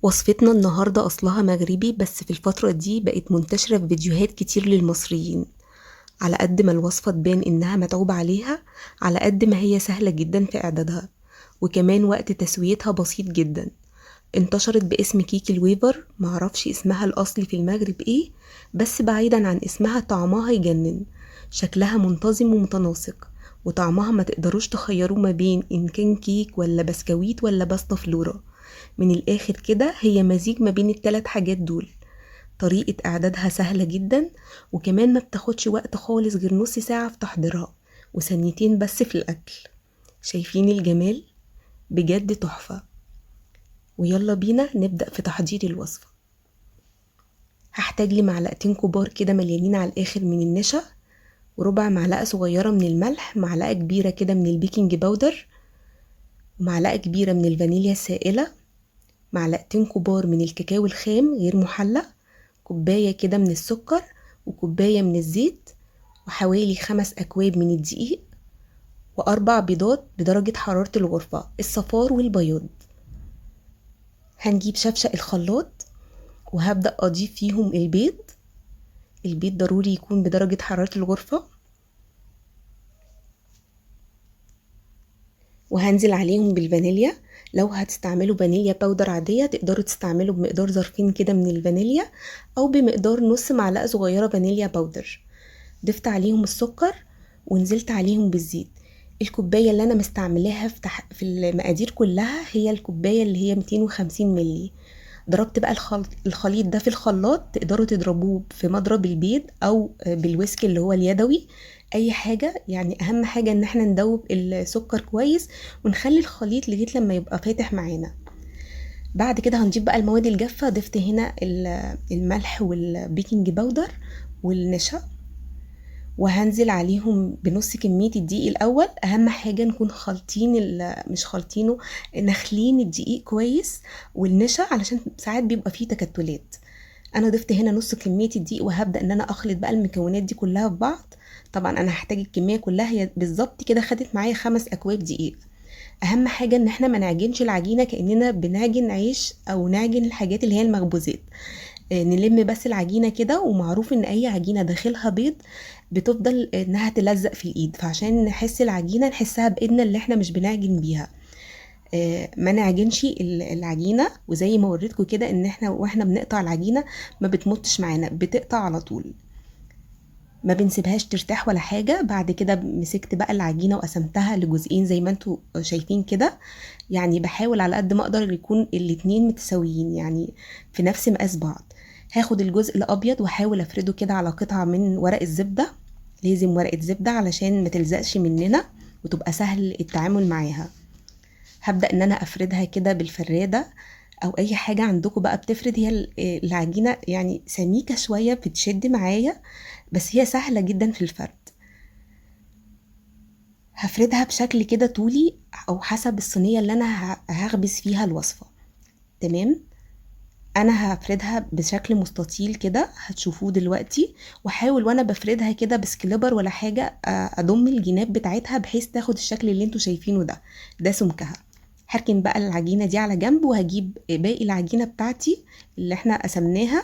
وصفتنا النهاردة أصلها مغربي، بس في الفترة دي بقت منتشرة في فيديوهات كتير للمصريين. على قد ما الوصفة تبان إنها متعوب عليها، على قد ما هي سهلة جدا في إعدادها، وكمان وقت تسويتها بسيط جدا. انتشرت باسم كيك الويفر، معرفش اسمها الأصلي في المغرب ايه، بس بعيدا عن اسمها طعمها يجنن. شكلها منتظم ومتناسق، وطعمها ما تقدروش تخيروا ما بين إن كان كيك ولا بسكويت ولا باستا فلورا. من الآخر كده هي مزيج ما بين التلات حاجات دول. طريقة إعدادها سهلة جدا، وكمان ما بتاخدش وقت خالص غير نص ساعة في تحضيرها، وثانيتين بس في الأكل. شايفين الجمال؟ بجد تحفة. ويلا بينا نبدأ في تحضير الوصفة. هحتاج لي معلقتين كبار كده مليانين على الآخر من النشا، وربع معلقة صغيرة من الملح، معلقة كبيرة كده من البيكنج باودر، ومعلقة كبيرة من الفانيليا السائلة، معلقتين كبار من الكاكاو الخام غير محلى، كوباية كده من السكر، وكوباية من الزيت، وحوالي 5 أكواب من الدقيق، و4 بيضات بدرجة حرارة الغرفة، الصفار والبياض. هنجيب شفشق الخلاط، وهبدأ أضيف فيهم البيض. البيض ضروري يكون بدرجة حرارة الغرفة، وهنزل عليهم بالفانيليا. لو هتستعملوا فانيليا باودر عادية تقدروا تستعملوا بمقدار ظرفين كده من الفانيليا، أو بمقدار نص معلقة صغيرة فانيليا باودر. ضفت عليهم السكر، ونزلت عليهم بالزيت. الكوباية اللي أنا مستعملاها في المقادير كلها هي الكوباية اللي هي 250 ملي. ضربت بقى الخليط ده في الخلاط، تقدروا تضربوه في مضرب البيض أو بالويسك اللي هو اليدوي، أي حاجة. يعني أهم حاجة إن احنا ندوب السكر كويس، ونخلي الخليط لغاية لما يبقى فاتح معانا. بعد كده هنجيب بقى المواد الجافة. ضفت هنا الملح والبيكنج باودر والنشا، وهنزل عليهم بنص كمية الدقيق الأول. أهم حاجة نكون خالطين مش خالطينه، نخلين الدقيق كويس والنشا، علشان ساعات بيبقى فيه تكتلات. أنا ضفت هنا نص كمية الدقيق، وهبدأ إن أنا أخلط بقى المكونات دي كلها في بعض. طبعا أنا هحتاج الكمية كلها، هي بالظبط كده خدت معايا 5 أكواب دقيق. أهم حاجة إن احنا ما نعجنش العجينة كأننا بنعجن عيش أو نعجن الحاجات اللي هي المخبوزات. نلم بس العجينة كده، ومعروف ان اي عجينة داخلها بيض بتفضل انها تلزق في الايد، فعشان نحس العجينة نحسها بايدنا اللي احنا مش بنعجن بيها. ما نعجنش العجينة. وزي ما وريتكم كده ان احنا واحنا بنقطع العجينة ما بتمطش معانا، بتقطع على طول، ما بنسيبهاش ترتاح ولا حاجة. بعد كده مسكت بقى العجينة وقسمتها لجزئين زي ما انتوا شايفين كده. يعني بحاول على قد ما اقدر يكون الاتنين متساويين، يعني في نفس مقاس بعض. هاخد الجزء الابيض واحاول افرده كده على قطعة من ورق الزبدة. لازم ورقة زبدة علشان ما تلزقش مننا، وتبقى سهل التعامل معاها. هبدأ ان انا افردها كده بالفرادة، او اي حاجة عندكم بقى بتفرد. هي العجينة يعني سميكة شوية بتشد معايا، بس هي سهلة جدا في الفرد. هفردها بشكل كده طولي، او حسب الصينية اللي انا هخبز فيها الوصفة. تمام. انا هفردها بشكل مستطيل كده، هتشوفوه دلوقتي. واحاول وانا بفردها كده بسكليبر ولا حاجة اضم الجناب بتاعتها بحيث تاخد الشكل اللي انتوا شايفينه ده. ده سمكها. هركن بقى العجينة دي على جنب، وهجيب باقي العجينة بتاعتي اللي احنا قسمناها،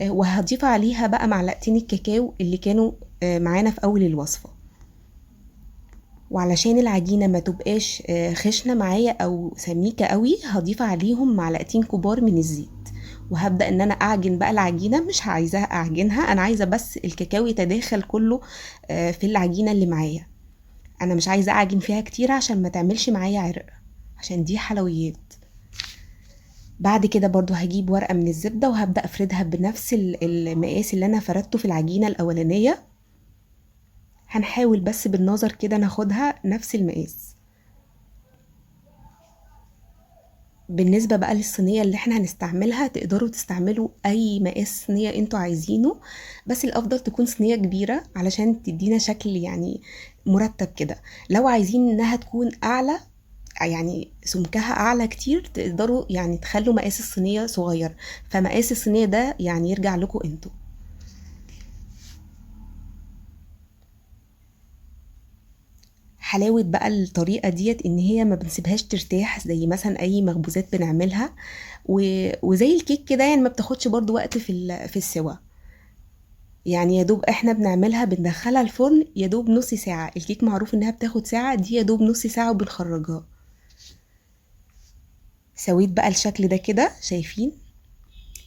وهضيف عليها بقى معلقتين الكاكاو اللي كانوا معانا في اول الوصفة. وعلشان العجينة ما تبقاش خشنة معايا او سميكة قوي، هضيف عليهم معلقتين كبار من الزيت. وهبدأ ان انا اعجن بقى العجينة. مش عايزاها اعجنها، انا عايزة بس الكاكاو يتداخل كله في العجينة اللي معايا. انا مش عايزة اعجن فيها كتير عشان ما تعملش معايا عرق، عشان دي حلويات. بعد كده برضو هجيب ورقة من الزبدة، وهبدأ افردها بنفس المقاس اللي انا فردته في العجينة الاولانية. هنحاول بس بالنظر كده ناخدها نفس المقاس. بالنسبة بقى للصينية اللي احنا هنستعملها، تقدروا تستعملوا اي مقاس صينية انتوا عايزينه، بس الافضل تكون صينية كبيرة علشان تدينا شكل يعني مرتب كده. لو عايزين انها تكون اعلى، يعني سمكها اعلى كتير، تقدروا يعني تخلوا مقاس الصينية صغير. فمقاس الصينية ده يعني يرجع لكم انتوا. حلاوة بقى الطريقة ديت ان هي ما بنسيبهاش ترتاح زي مثلا اي مخبوزات بنعملها، وزي الكيك كده يعني ما بتاخدش برضو وقت في السوا. يعني يا دوب احنا بنعملها بندخلها الفرن يا دوب نص ساعة. الكيك معروف انها بتاخد ساعة، دي يا دوب نص ساعة وبنخرجها. سويت بقى الشكل ده كده، شايفين؟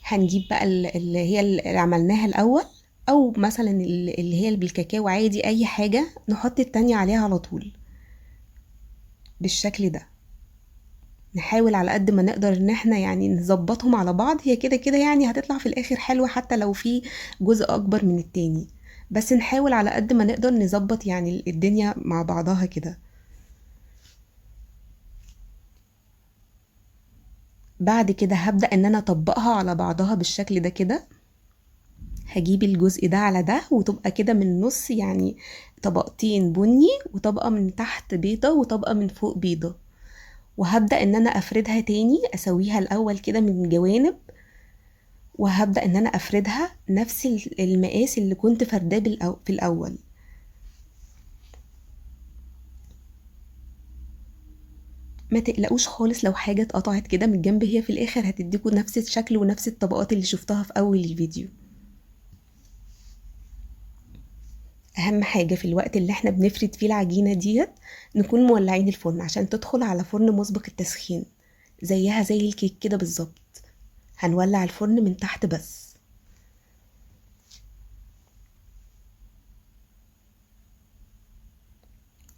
هنجيب بقى اللي هي اللي عملناها الاول، او مثلا اللي هي اللي بالكاكاو عادي، اي حاجة نحط التانية عليها على طول بالشكل ده. نحاول على قد ما نقدر ان احنا يعني نظبطهم على بعض، هي كده كده يعني هتطلع في الاخر حلوة حتى لو في جزء اكبر من التاني، بس نحاول على قد ما نقدر نظبط يعني الدنيا مع بعضها كده. بعد كده هبدأ ان انا اطبقها على بعضها بالشكل ده كده. هجيب الجزء ده على ده وتبقى كده من النص يعني طبقتين بني، وطبقة من تحت بيضة، وطبقة من فوق بيضة. وهبدأ ان انا افردها تاني، اسويها الاول كده من الجوانب، وهبدأ ان انا افردها نفس المقاس اللي كنت فرداه في الاول. ما تقلقوش خالص لو حاجة اتقطعت كده من الجنب، هي في الاخر هتديكوا نفس الشكل ونفس الطبقات اللي شفتها في اول الفيديو. اهم حاجة في الوقت اللي احنا بنفرد فيه العجينة ديت نكون مولعين الفرن عشان تدخل على فرن مسبق التسخين، زيها زي الكيك كده بالظبط. هنولع الفرن من تحت بس.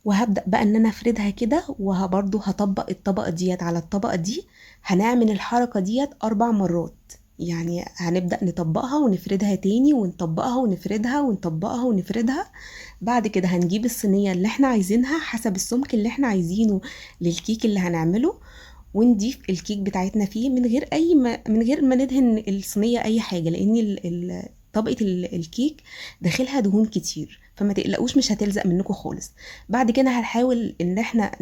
وهبدأ بقى ان انا افردها كده، وبرضو هطبق الطبقة ديت على الطبقة دي. هنعمل الحركة ديت 4 مرات، يعني هنبدأ نطبقها ونفردها تاني، ونطبقها ونفردها ونطبقها ونفردها. بعد كده هنجيب الصينية اللي احنا عايزينها حسب السمك اللي احنا عايزينه للكيك اللي هنعمله، ونضيف الكيك بتاعتنا فيه من غير ما ندهن الصينية اي حاجة، لان طبقة الكيك داخلها دهون كتير، فما تقلقوش مش هتلزق منكم خالص. بعد كده هنحاول ان احنا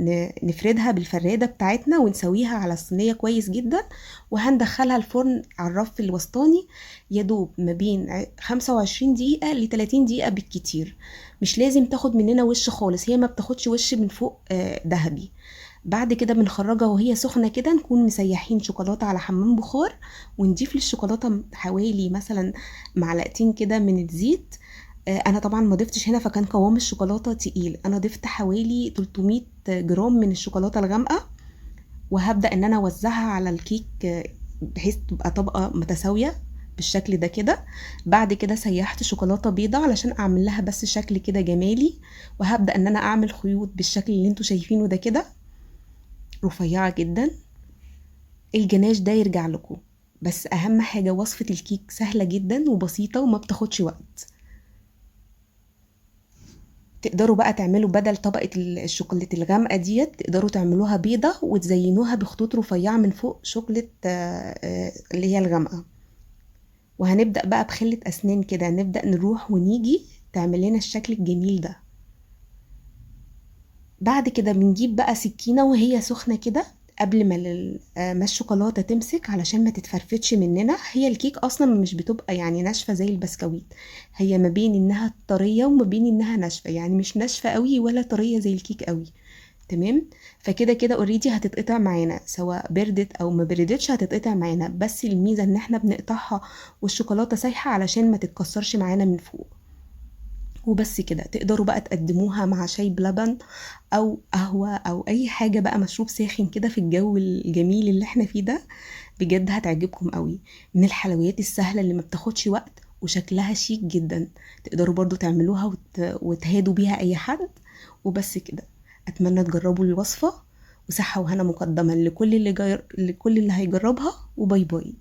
نفردها بالفرادة بتاعتنا ونسويها على الصينية كويس جدا، وهندخلها الفرن على الرف الوسطاني يدوب ما بين 25 دقيقة ل 30 دقيقة بالكتير. مش لازم تاخد مننا وش خالص، هي ما بتاخدش وش من فوق ذهبي. بعد كده بنخرجها وهي سخنة كده، نكون مسيحين شوكولاتة على حمام بخار، ونضيف للشوكولاتة حوالي مثلا معلقتين كده من الزيت. انا طبعا ما ضفتش هنا فكان قوام الشوكولاتة تقيل، انا ضفت حوالي 300 جرام من الشوكولاتة الغامقة. وهبدأ ان انا اوزعها على الكيك بحيث تبقى طبقة متساوية بالشكل ده كده. بعد كده سيحت شوكولاتة بيضة علشان اعمل لها بس شكل كده جمالي، وهبدأ ان انا اعمل خيوط بالشكل اللي انتوا شايفينه ده كده، رفيعة جدا. الجناش ده يرجع لكم، بس اهم حاجة وصفة الكيك سهلة جدا وبسيطة وما بتاخدش وقت. تقدروا بقى تعملوا بدل طبقة الشوكولاتة الغامقة ديت، تقدروا تعملوها بيضة وتزينوها بخطوط رفيعة من فوق شوكولاتة اللي هي الغامقة. وهنبدأ بقى بخلة أسنان كده، نبدأ نروح ونيجي تعمل لنا الشكل الجميل ده. بعد كده بنجيب بقى سكينة وهي سخنة كده قبل ما الشوكولاتة تمسك علشان ما تتفرفتش مننا. هي الكيك اصلا مش بتبقى يعني ناشفة زي البسكويت، هي ما بين انها طرية وما بين انها ناشفة، يعني مش ناشفة قوي ولا طرية زي الكيك قوي. تمام. فكده كده اوريدي هتتقطع معانا، سواء بردت او ما بردتش هتتقطع معانا، بس الميزة ان احنا بنقطعها والشوكولاتة سايحة علشان ما تتكسرش معانا من فوق. وبس كده تقدروا بقى تقدموها مع شاي بلبن او قهوة او اي حاجة بقى، مشروب ساخن كده في الجو الجميل اللي احنا فيه ده. بجد هتعجبكم قوي، من الحلويات السهلة اللي ما بتاخدش وقت وشكلها شيك جدا. تقدروا برضو تعملوها وتهادوا بيها اي حد. وبس كده، اتمنى تجربوا الوصفة، وصحة وهنا مقدما لكل اللي هيجربها، وباي باي.